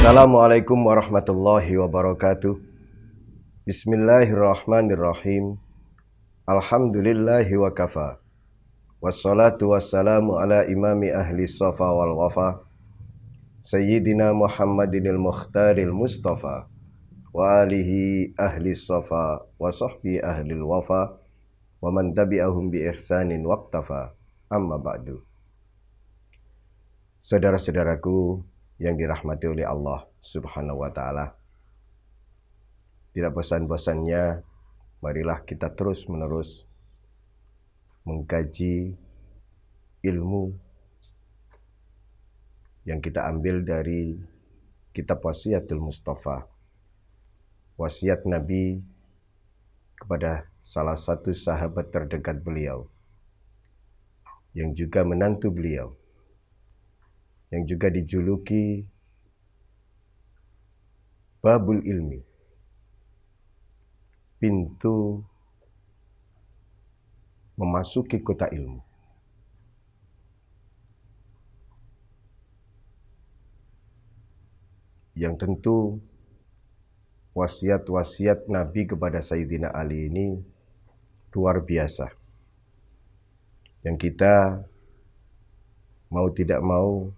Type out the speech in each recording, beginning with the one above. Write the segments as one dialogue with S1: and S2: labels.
S1: Assalamualaikum warahmatullahi wabarakatuh. Bismillahirrahmanirrahim. Alhamdulillahi wa kafa. Wassalatu wassalamu ala imami ahli safa wal wafa, Sayyidina Muhammadinil Mukhtaril Mustafa, wa alihi ahli safa wa sahbi ahlil wafa, wa man tabi'ahum bi ihsanin waqtafa. Amma ba'du. Saudara-saudaraku yang dirahmati oleh Allah Subhanahu wa ta'ala, tidak bosan-bosannya marilah kita terus-menerus mengkaji ilmu yang kita ambil dari kitab Wasiyatul Mustafa, wasiat Nabi kepada salah satu sahabat terdekat beliau, yang juga menantu beliau, yang juga dijuluki Babul Ilmi, pintu memasuki kota ilmu. Yang tentu wasiat-wasiat Nabi kepada Sayyidina Ali ini luar biasa, yang kita mau tidak mau,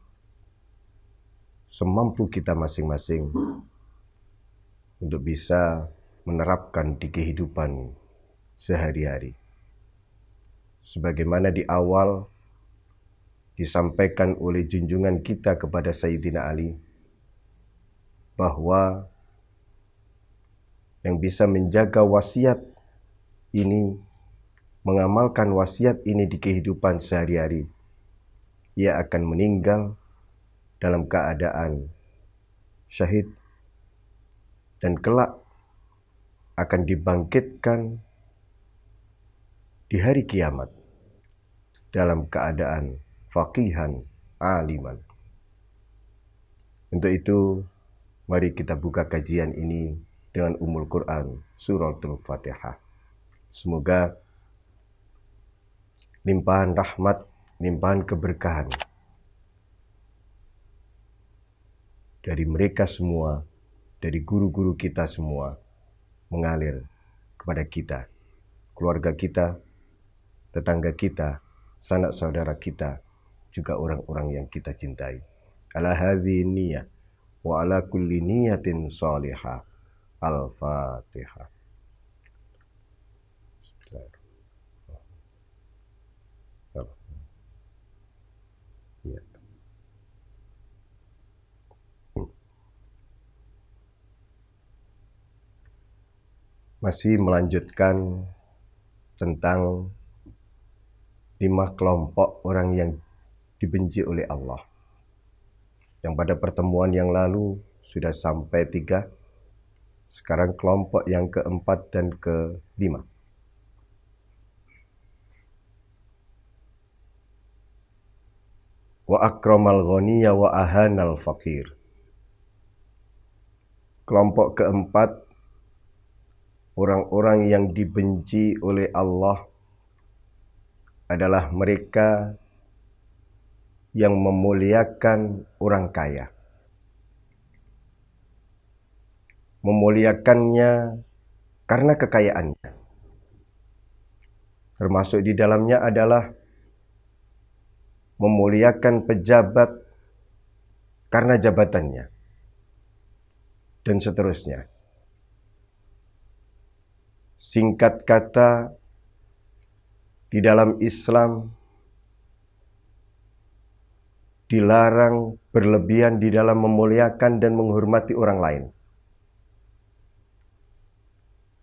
S1: semampu kita masing-masing untuk bisa menerapkan di kehidupan sehari-hari. Sebagaimana di awal disampaikan oleh junjungan kita kepada Sayyidina Ali, bahwa yang bisa menjaga wasiat ini, mengamalkan wasiat ini di kehidupan sehari-hari, ia akan meninggal dalam keadaan syahid dan kelak akan dibangkitkan di hari kiamat dalam keadaan faqihan aliman. Untuk itu, mari kita buka kajian ini dengan Ummul Quran, Suratul Fatihah. Semoga limpahan rahmat, limpahan keberkahan dari mereka semua, dari guru-guru kita semua, mengalir kepada kita, keluarga kita, tetangga kita, sanak saudara kita, juga orang-orang yang kita cintai. Ala hadhihi niyyah wa ala kulli niyatin salihah. Al-Fatihah. Masih melanjutkan tentang 5 kelompok orang yang dibenci oleh Allah. Yang pada pertemuan yang lalu sudah sampai 3. Sekarang kelompok yang keempat dan kelima. Wa akramal ghaniya wa ahanal faqir. Kelompok keempat, orang-orang yang dibenci oleh Allah adalah mereka yang memuliakan orang kaya. Memuliakannya karena kekayaannya. Termasuk di dalamnya adalah memuliakan pejabat karena jabatannya, dan seterusnya. Singkat kata, di dalam Islam dilarang berlebihan di dalam memuliakan dan menghormati orang lain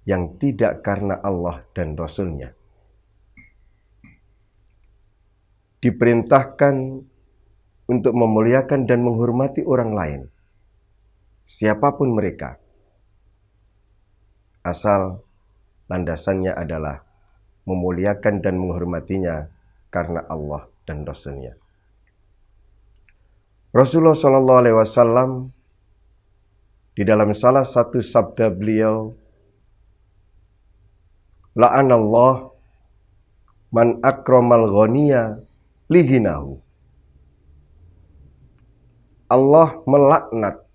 S1: yang tidak karena Allah dan Rasul-Nya. Diperintahkan untuk memuliakan dan menghormati orang lain, siapapun mereka, asal landasannya adalah memuliakan dan menghormatinya karena Allah dan Rasul-Nya. Rasulullah SAW di dalam salah satu sabda beliau, la'anallah man akramal ghaniya liginahu. Allah melaknat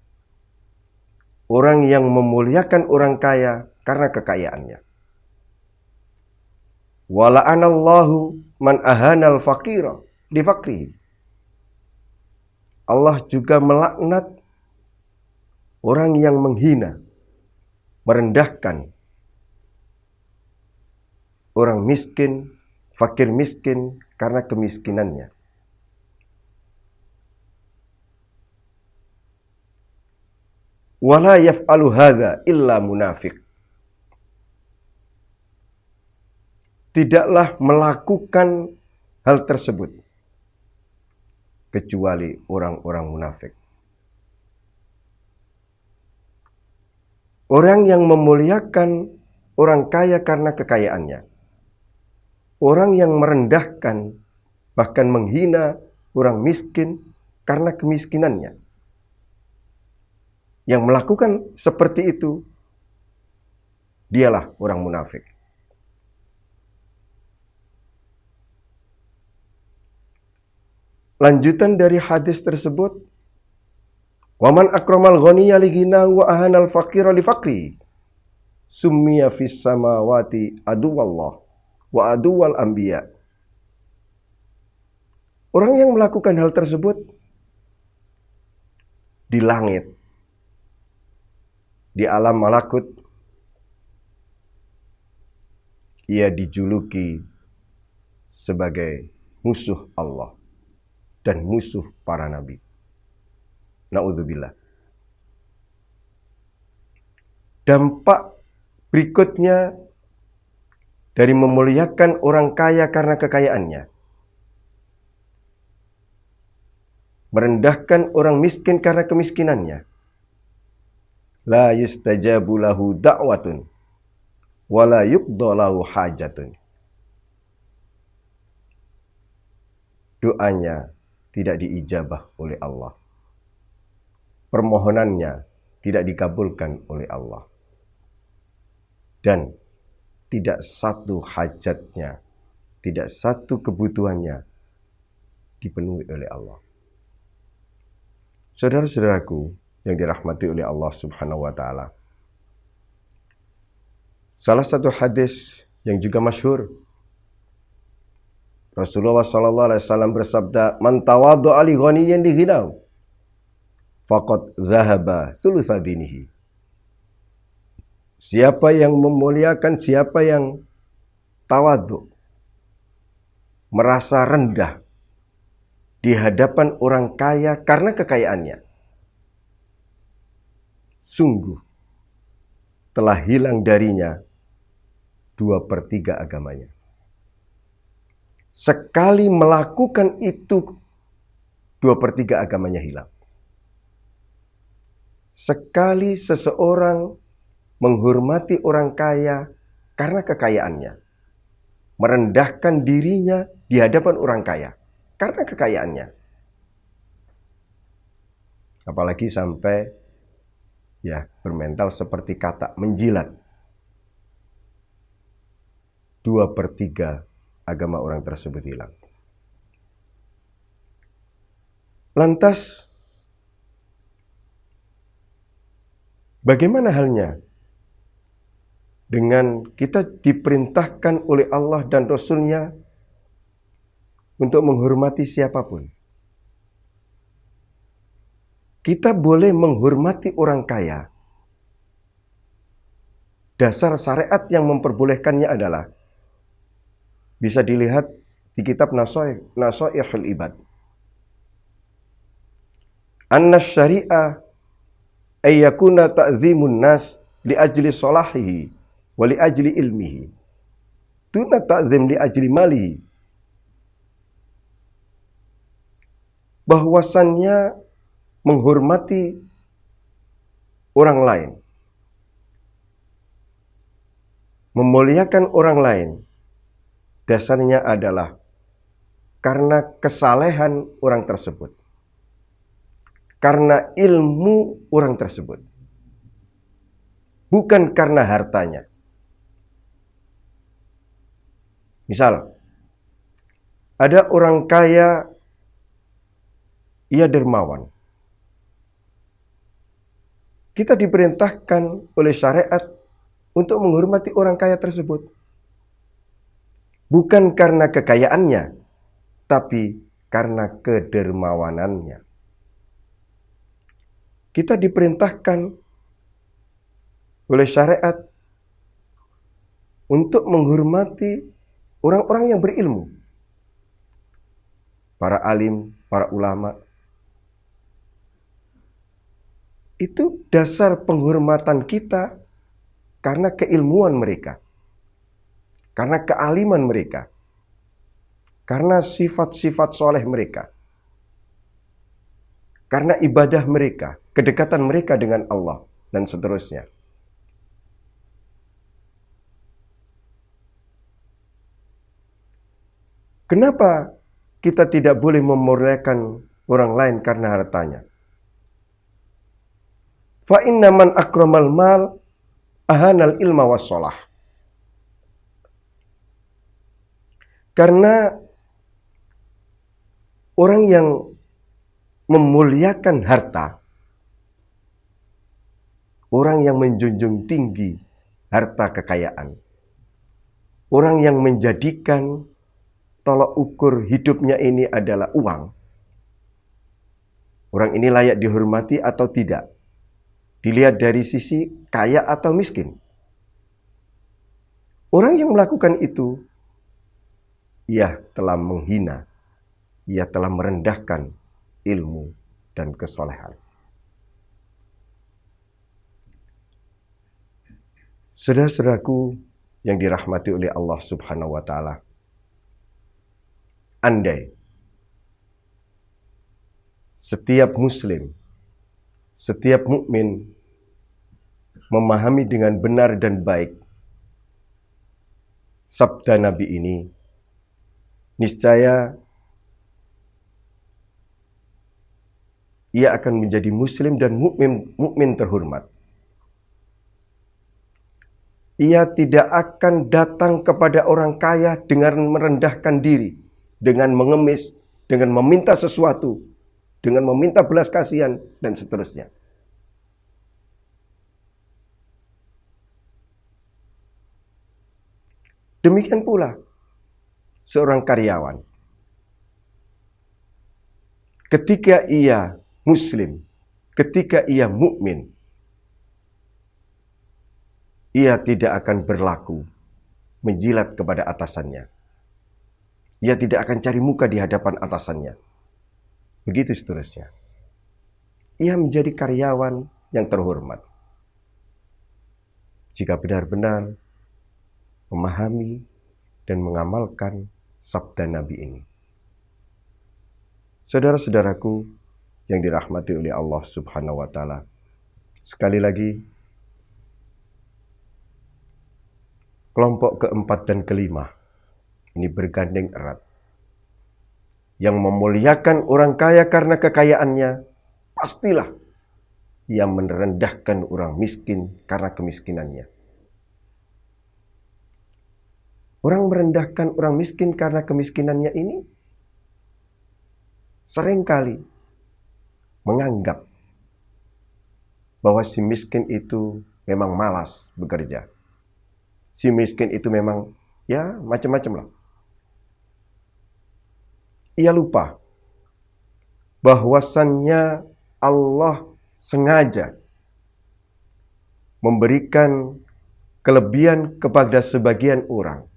S1: orang yang memuliakan orang kaya karena kekayaannya. Wa la'anallahu man ahanal faqira li faqrihi. Allah juga melaknat orang yang menghina, merendahkan orang miskin, fakir miskin karena kemiskinannya. Wala yaf'alu hadza illa munafiq. Tidaklah melakukan hal tersebut kecuali orang-orang munafik. Orang yang memuliakan orang kaya karena kekayaannya. Orang yang merendahkan, bahkan menghina orang miskin karena kemiskinannya. Yang melakukan seperti itu, dialah orang munafik. Lanjutan dari hadis tersebut, waman akramal ghaniya li ghinahu wa ahanal faqira li faqri summiya fis samawati aduwallah wa aduwal anbiya. Orang yang melakukan hal tersebut di langit, di alam malakut, ia dijuluki sebagai musuh Allah dan musuh para nabi. Na'udzubillah. Dampak berikutnya dari memuliakan orang kaya karena kekayaannya, merendahkan orang miskin karena kemiskinannya. La yustajabu lahu da'watun wa la yuqda lahu hajatun. Doanya tidak diijabah oleh Allah. Permohonannya tidak dikabulkan oleh Allah. Dan tidak satu hajatnya, tidak satu kebutuhannya dipenuhi oleh Allah. Saudara-saudaraku yang dirahmati oleh Allah Subhanahu wa taala. Salah satu hadis yang juga masyhur, Rasulullah sallallahu alaihi wasallam bersabda, "Man tawaddu'a li ghaniyyin lighinahu faqad dhahaba thulutsa dinihi." Siapa yang memuliakan, siapa yang tawadhu, merasa rendah di hadapan orang kaya karena kekayaannya, sungguh telah hilang darinya 2/3 agamanya. Sekali melakukan itu, 2/3 agamanya hilang. Sekali seseorang menghormati orang kaya karena kekayaannya, merendahkan dirinya di hadapan orang kaya karena kekayaannya, apalagi sampai bermental seperti kata menjilat, 2/3 agama orang tersebut hilang. Lantas, bagaimana halnya dengan kita diperintahkan oleh Allah dan Rasul-Nya untuk menghormati siapapun? Kita boleh menghormati orang kaya. Dasar syariat yang memperbolehkannya adalah bisa dilihat di kitab Nasaihul Ibad. Anna syari'a ayyakuna ta'zimun nas li ajli salahihi wa li ajli ilmihi. Tuna ta'zim li ajli malihi. Bahwasannya menghormati orang lain, memuliakan orang lain, dasarnya adalah karena kesalehan orang tersebut, karena ilmu orang tersebut, bukan karena hartanya. Misal, ada orang kaya, ia dermawan, Kita diperintahkan oleh syariat untuk menghormati orang kaya tersebut. Bukan karena kekayaannya, tapi karena kedermawanannya. Kita diperintahkan oleh syariat untuk menghormati orang-orang yang berilmu. Para alim, para ulama. Itu dasar penghormatan kita karena keilmuan mereka. Karena kealiman mereka. Karena sifat-sifat soleh mereka. Karena ibadah mereka, kedekatan mereka dengan Allah, dan seterusnya. Kenapa kita tidak boleh memuliakan orang lain karena hartanya? Fa inna man akramal mal ahanal ilma wassalah. Karena orang yang memuliakan harta, orang yang menjunjung tinggi harta kekayaan, orang yang menjadikan tolok ukur hidupnya ini adalah uang, orang ini layak dihormati atau tidak, dilihat dari sisi kaya atau miskin. Orang yang melakukan itu, ia telah menghina, ia telah merendahkan ilmu dan kesolehan. Saudara-saudaraku yang dirahmati oleh Allah Subhanahu wa Ta'ala, andai setiap muslim, setiap mukmin memahami dengan benar dan baik sabda Nabi ini, niscaya ia akan menjadi muslim dan mukmin terhormat. Ia tidak akan datang kepada orang kaya dengan merendahkan diri, dengan mengemis, dengan meminta sesuatu, dengan meminta belas kasihan, dan seterusnya. Demikian pula seorang karyawan. Ketika ia muslim, ketika ia mukmin, ia tidak akan berlaku menjilat kepada atasannya. Ia tidak akan cari muka di hadapan atasannya. Begitu seterusnya. Ia menjadi karyawan yang terhormat. Jika benar-benar memahami dan mengamalkan sabda Nabi ini. Saudara-saudaraku yang dirahmati oleh Allah Subhanahu wa Ta'ala, sekali lagi, kelompok keempat dan kelima ini bergandeng erat. Yang memuliakan orang kaya karena kekayaannya, pastilah ia merendahkan orang miskin karena kemiskinannya. Orang merendahkan orang miskin karena kemiskinannya ini seringkali menganggap bahwa si miskin itu memang malas bekerja. Si miskin itu memang ya macam-macam lah. Ia lupa bahwasannya Allah sengaja memberikan kelebihan kepada sebagian orang.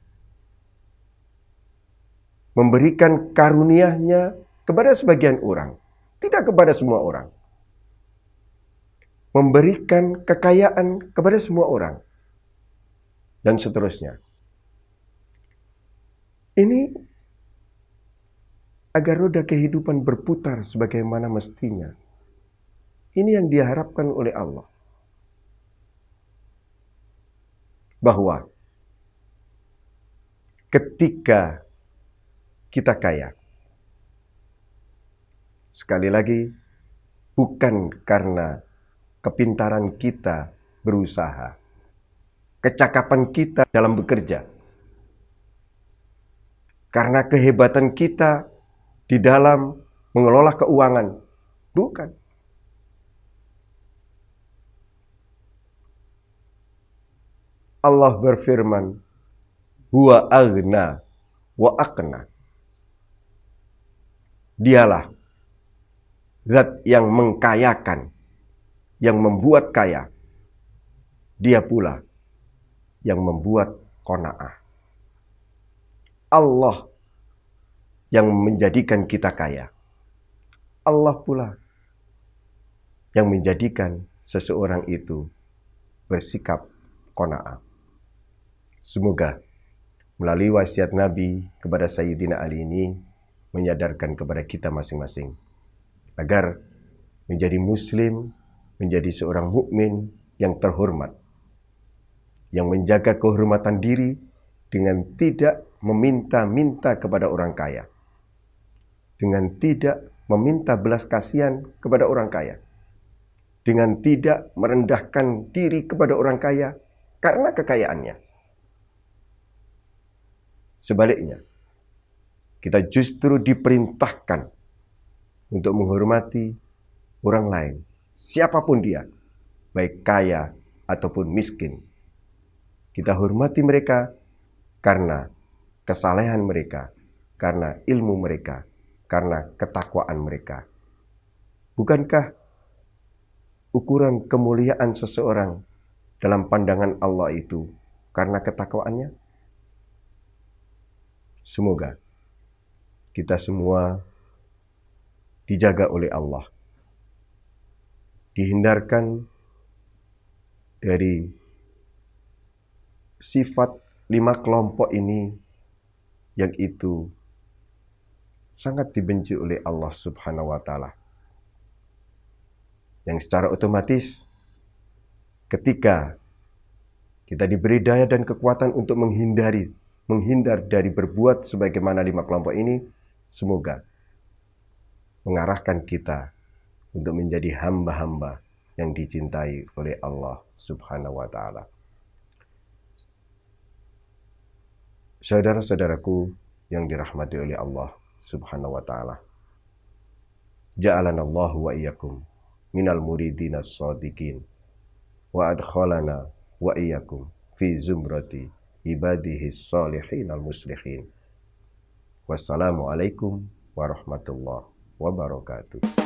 S1: Memberikan karunia-Nya kepada sebagian orang, tidak kepada semua orang. Memberikan kekayaan kepada semua orang. Dan seterusnya. Ini agar roda kehidupan berputar sebagaimana mestinya. Ini yang diharapkan oleh Allah. Bahwa ketika kita kaya, sekali lagi, bukan karena kepintaran kita berusaha, kecakapan kita dalam bekerja, karena kehebatan kita di dalam mengelola keuangan. Bukan. Allah berfirman, huwa aghna wa aqna. Dialah zat yang mengkayakan, yang membuat kaya. Dia pula yang membuat qanaah. Allah yang menjadikan kita kaya. Allah pula yang menjadikan seseorang itu bersikap qanaah. Semoga melalui wasiat Nabi kepada Sayyidina Ali ini menyadarkan kepada kita masing-masing agar menjadi muslim, menjadi seorang mukmin yang terhormat, yang menjaga kehormatan diri dengan tidak meminta-minta kepada orang kaya, dengan tidak meminta belas kasihan kepada orang kaya, dengan tidak merendahkan diri kepada orang kaya karena kekayaannya. Sebaliknya, kita justru diperintahkan untuk menghormati orang lain, siapapun dia, baik kaya ataupun miskin. Kita hormati mereka karena kesalehan mereka, karena ilmu mereka, karena ketakwaan mereka. Bukankah ukuran kemuliaan seseorang dalam pandangan Allah itu karena ketakwaannya? Semoga kita semua dijaga oleh Allah, dihindarkan dari sifat 5 kelompok ini yang itu sangat dibenci oleh Allah Subhanahu wa Ta'ala. Yang secara otomatis ketika kita diberi daya dan kekuatan untuk menghindar dari berbuat sebagaimana 5 kelompok ini, semoga mengarahkan kita untuk menjadi hamba-hamba yang dicintai oleh Allah Subhanahu wa Ta'ala. Saudara-saudaraku yang dirahmati oleh Allah Subhanahu wa Ta'ala, ja'alanallahu wa iyyakum minal muridina shadiqin wa adkhalana wa iyyakum fi zumrati ibadihi shalihin al-muslihin. Wassalamualaikum warahmatullahi wabarakatuh.